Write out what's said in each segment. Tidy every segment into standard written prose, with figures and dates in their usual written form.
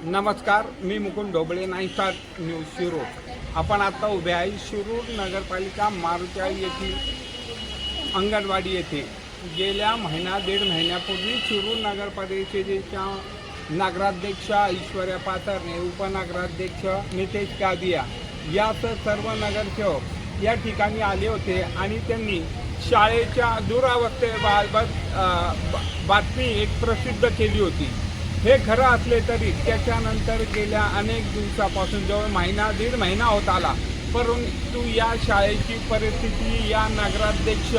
नमस्कार, मी Mukund Dhoble, 9 star news Shirur. आपण आता उभे आहे शिरूर नगरपालिका मारुती येथील अंगणवाडी येथे. गेल्या दीड महिन्यापूर्वी शिरूर नगरपरिषदेच्या नगराध्यक्ष ऐश्वर्या पाथरने, उपनगराध्यक्ष नितेश कादिया यासह सर्व नगरसेवक या ठिकाणी आले होते आणि त्यांनी शाळेच्या दुरावस्थेबाबत बातमी एक प्रसिद्ध केली होती. हे खरं असले तरी त्याच्यानंतर गेल्या अनेक दिवसापासून जवळ दीड महिना होत आला, परंतु या शाळेची परिस्थिती या नगराध्यक्ष,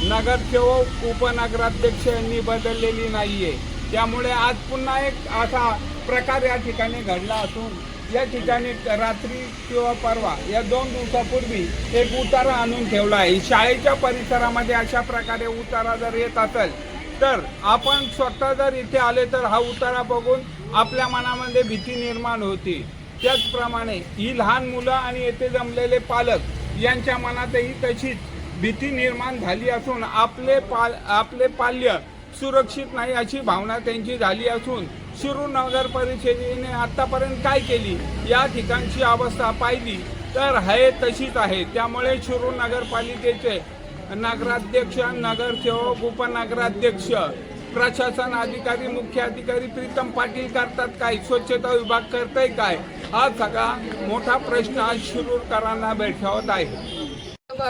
नगरसेवक, उपनगराध्यक्ष यांनी बदललेली नाही आहे. त्यामुळे आज पुन्हा एक असा प्रकार या ठिकाणी घडला असून या ठिकाणी रात्री किंवा परवा या 2 दिवसापूर्वी एक उतारा आणून ठेवला आहे. शाळेच्या परिसरामध्ये अशा प्रकारे उतारा जर येत असेल तर आपण स्वतः जर इथे आले तर हा उतारा बघून आपल्या मनामध्ये भीती निर्माण होती. त्याचप्रमाणे ही लहान मुलं आणि येथे जमलेले पालक यांच्या मनातही तशीच भीती निर्माण झाली असून आपले पाल्य सुरक्षित नाही अशी भावना त्यांची झाली असून शिरूर नगर परिषदेने आतापर्यंत काय केली या ठिकाणची अवस्था पाहिली तर आहे तशीच आहे. त्यामुळे शिरूर नगरपालिकेचे नगराध्यक्ष, नगरसेवक, उपनगराध्यक्ष, प्रशासन अधिकारी, मुख्य अधिकारी प्रीतम पाटील करतात काय, स्वच्छता विभाग करताय काय, हा सगळा मोठा प्रश्न आज शिरूरकरांना भेडसावत आहे.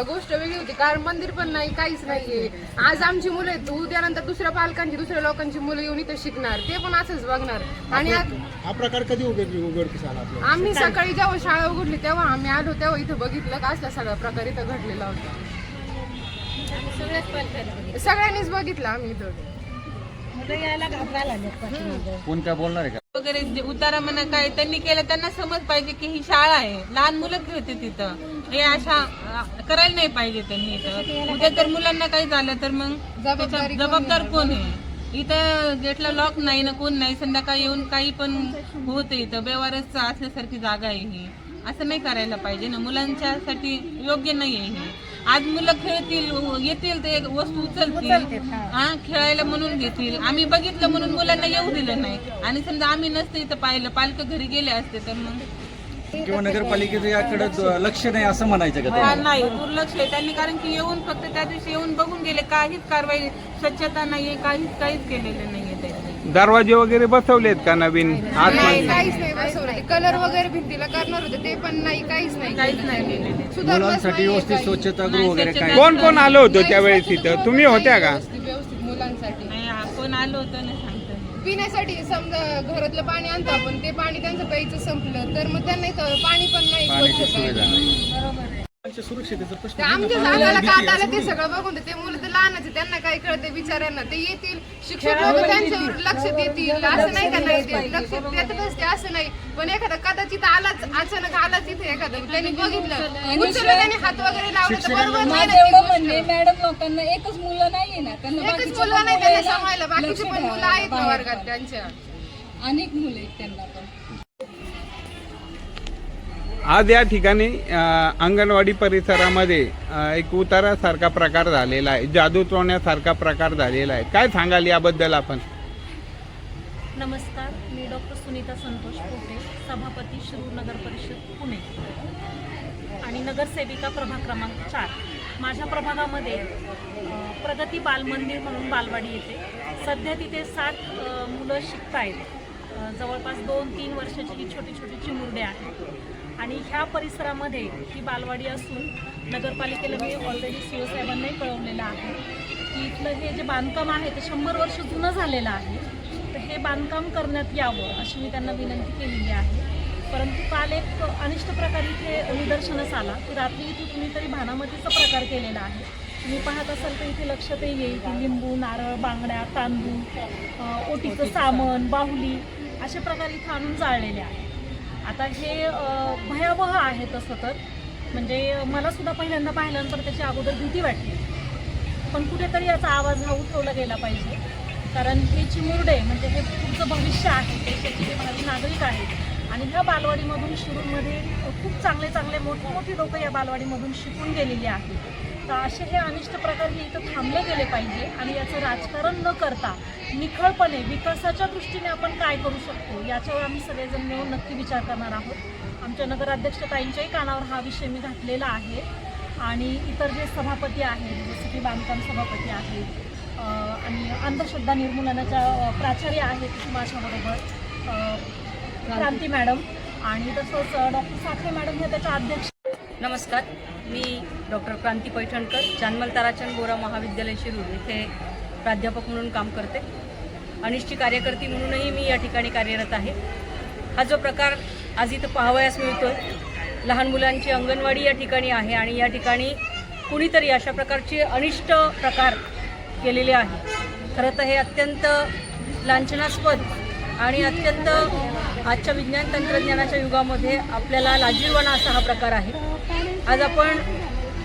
गोष्ट वेगळी होती, कारण मंदिर पण नाही, काहीच नाहीये. आज आमची मुलं आहेत, उद्यानंतर दुसऱ्या पालकांची, दुसऱ्या लोकांची मुलं येऊन इथे शिकणार, ते पण असंच बघणार. आणि हा प्रकार कधी उघडकीस आला? आम्ही सकाळी जेव्हा शाळा उघडली तेव्हा आम्ही आलो, तेव्हा इथं बघितलं का असला सगळा प्रकार इथं घडलेला होता. सगळ्यांनीच बघितलं आम्ही इथं. कोण काय बोलणार आहे का वगैरे उतारा म्हणा काय त्यांनी केलं, त्यांना समज पाहिजे की ही शाळा आहे, लहान मुलं खेळते तिथं, हे अशा करायला नाही पाहिजे त्यांनी. इथं उद्या तर मुलांना काही झालं तर मग जबाबदार कोण आहे? इथं गेटला लॉक नाही ना, कोण नाही, संध्याकाळी येऊन काही पण होत. इथं बेवारस असल्यासारखी जागा आहे ही, असं नाही करायला पाहिजे ना, मुलांच्यासाठी योग्य नाही आहे हे. आज मुलं खेळतील, येतील ते वस्तू उचलतील, खेळायला म्हणून घेतील. आम्ही बघितलं म्हणून मुलांना येऊ दिलं नाही, आणि समजा आम्ही नसते इथं पाहिलं, पालक घरी गेले असते तर मग किंवा नगरपालिकेचं याकडे लक्ष नाही असं म्हणायचं का? नाही, दुर्लक्ष आहे त्यांनी, कारण की येऊन फक्त त्या दिवशी येऊन बघून गेले, काहीच कारवाई, स्वच्छता नाहीये, काहीच केलेलं नाहीये त्यांनी. दरवाजे वगैरे बसवलेत का नवीन? नाही, काहीच नाही बसवलं. कलर वगैरे भिंतीला करणार होते ते पण नाही, काहीच नाही केलेले. मुलांसाठी व्यवस्थित स्वच्छतागृह वगैरे काय? कोण कोण आलं होतं त्यावेळेस इथं? तुम्ही होत्या का? व्यवस्थित मुलांसाठी नाही, आपण आलो होतो ना, सांगतो. पिण्यासाठी समजा घरातलं पाणी आणतो आपण, ते पाणी त्यांचं प्यायचं संपलं तर मग त्यांना इथं पाणी पण नाही, स्वच्छ बरोबर. सुरक्षितेचा प्रश्न आमच्या जागाला का आलं ते सगळं बघून ते मुलं तर लहानच आहे, त्यांना काय कळते बिचाऱ्यांना. ते येतील, शिक्षक लोक त्यांच्यावर लक्ष देतील, असं नाही का नाही देत, लक्ष देतच ते, असं नाही. पण एखादा कदाचित आलाच, अचानक आला तिथे एखादं, त्यांनी बघितलं, उचललं, त्यांनी हात वगैरे लावलं तर बरोबर नाही ना ती गोष्ट. मॅडम लोकांना एकच मुलं नाहीये ना, एकच मुलं नाही त्यांना सांभाळायला, बाकीचे पण मुलं आहेत ना वर्गात त्यांच्या, अनेक मुलं आहेत त्यांना पण. आज या ठिकाणी अंगणवाडी परिसरामध्ये एक उतारासारखा प्रकार झालेला आहे, जादू चोरण्यासारखा प्रकार झालेला आहे. काय सांगाल याबद्दल आपण? नमस्कार, मी डॉक्टर सुनीता संतोष पोटे, सभापती शिरूर नगर परिषद पुणे आणि नगरसेविका प्रभाग क्रमांक 4. माझ्या प्रभागामध्ये प्रगती बालमंदिर म्हणून बालवाडी येते. सध्या तिथे 7 मुलं शिकत आहेत. जवळपास 2-3 वर्षाची ही छोटी छोटी चिमुरडे आहेत. आणि ह्या परिसरामध्ये ही बालवाडी असून नगरपालिकेला मी ऑलरेडी सीओ साहेबांनाही कळवलेलं आहे की इथलं हे जे बांधकाम आहे ते 100 वर्ष जुनं झालेलं आहे, तर हे बांधकाम करण्यात यावं अशी मी त्यांना विनंती केलेली आहे. परंतु काल एक अनिष्ट प्रकार इथे निदर्शनास आला की रात्री इथे कुणीतरी भानामतीचा प्रकार केलेला आहे. तुम्ही पाहत असाल तर इथे लक्षात येईल की लिंबू, नारळ, बांगड्या, तांदूळ, ओटीचं सामान, बाहुली असे प्रकार इथे आणून जाळलेले आहेत. आता हे भयावह आहे. तसं तर म्हणजे मला सुद्धा पहिल्यांदा पाहिल्यानंतर त्याची अगोदर भीती वाटली, पण कुठेतरी याचा आवाज हा उठवला गेला पाहिजे, कारण हे चिमुरडे म्हणजे हे पुढचं भविष्य आहे, देशाचे जे भावी नागरिक आहेत. आणि ह्या बालवाडीमधून शिरूरमध्ये खूप चांगले मोठी लोकं या बालवाडीमधून शिकून गेलेली आहेत. तर असे हे अनिष्ट प्रकार हे इथं थांबले गेले पाहिजे आणि याचं राजकारण न करता निखळपणे विकासाच्या दृष्टीने आपण काय करू शकतो याच्यावर आम्ही सगळेजण मिळून नक्की विचार करणार आहोत. आमच्या नगराध्यक्ष ताईंच्याही कानावर हा विषय मी घातलेला आहे आणि इतर जे सभापती आहेत जसं की बांधकाम सभापती आहेत आणि अंधश्रद्धा निर्मूलनाच्या प्राचार्य आहेत माझ्याबरोबर क्रांती मॅडम आणि तसंच डॉक्टर साखरे मॅडम हे त्याच्या अध्यक्ष. नमस्कार, मी डॉक्टर क्रांती पैठणकर, जानमल ताराचंद बोरा महाविद्यालय शिरूर येथे प्राध्यापक म्हणून काम करते. अनिष्टी कार्यकर्ती म्हणूनही मी या ठिकाणी कार्यरत आहे. हा जो प्रकार आज इथं पाहावयास मिळतोय, लहान मुलांची अंगणवाडी या ठिकाणी आहे आणि या ठिकाणी कुणीतरी अशा प्रकारचे अनिष्ट प्रकार केलेले आहे. खरं तर हे अत्यंत लांछनास्पद आणि अत्यंत आजच्या विज्ञान तंत्रज्ञानाच्या युगामध्ये आपल्याला लाजिरवाणा असा हा प्रकार आहे. आज आपण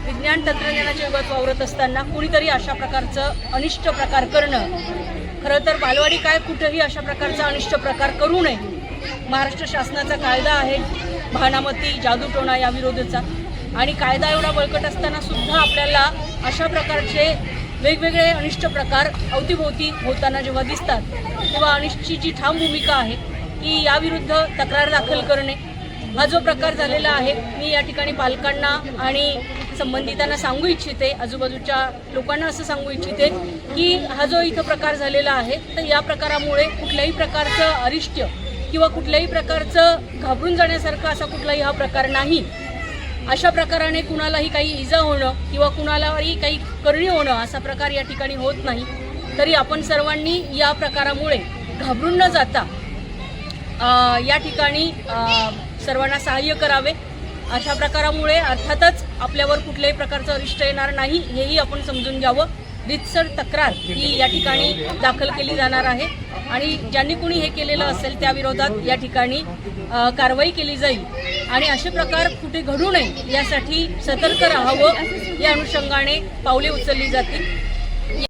विज्ञान तंत्रज्ञानाच्या युगात वावरत असताना कुणीतरी अशा प्रकारचं अनिष्ट प्रकार करणं, खरं तर बालवाडी काय कुठंही अशा प्रकारचा अनिष्ट प्रकार करू नये. महाराष्ट्र शासनाचा कायदा आहे भानामती जादूटोणा या विरोधाचा आणि कायदा एवढा बळकट असताना सुद्धा आपल्याला अशा प्रकारचे वेगवेगळे अनिष्ट प्रकार अवतीभोवती होताना जेव्हा दिसतात तेव्हा अनिष्टची जी ठाम भूमिका आहे की याविरुद्ध तक्रार दाखल करणे. हा जो प्रकार झालेला आहे, मी या ठिकाणी पालकांना आणि संबंधितांना सांगू इच्छिते, आजूबाजूच्या लोकांना असं सांगू इच्छिते की हा जो इथं प्रकार झालेला आहे तर या प्रकारामुळे कुठल्याही प्रकारचं अरिष्ट किंवा कुठल्याही प्रकारचं घाबरून जाण्यासारखा असा कुठलाही हा प्रकार नाही. अशा प्रकाराने कुणालाही काही इजा होणं किंवा कुणालाही काही करणी होणं असा प्रकार या ठिकाणी होत नाही. तरी आपण सर्वांनी या प्रकारामुळे घाबरून न जाता या ठिकाणी सर्वांना सहाय्य करावे. अशा प्रकारामुळे अर्थातच आपल्यावर कुठल्याही प्रकारचं अरिष्ट येणार नाही हेही आपण समजून घ्यावं. रीतसर तक्रार ही या ठिकाणी दाखल केली जाणार आहे आणि ज्यांनी कुणी हे केलेलं असेल त्याविरोधात या ठिकाणी कारवाई केली जाईल आणि असे प्रकार कुठे घडू नये यासाठी सतर्क राहावं या अनुषंगाने पावले उचलली जातील.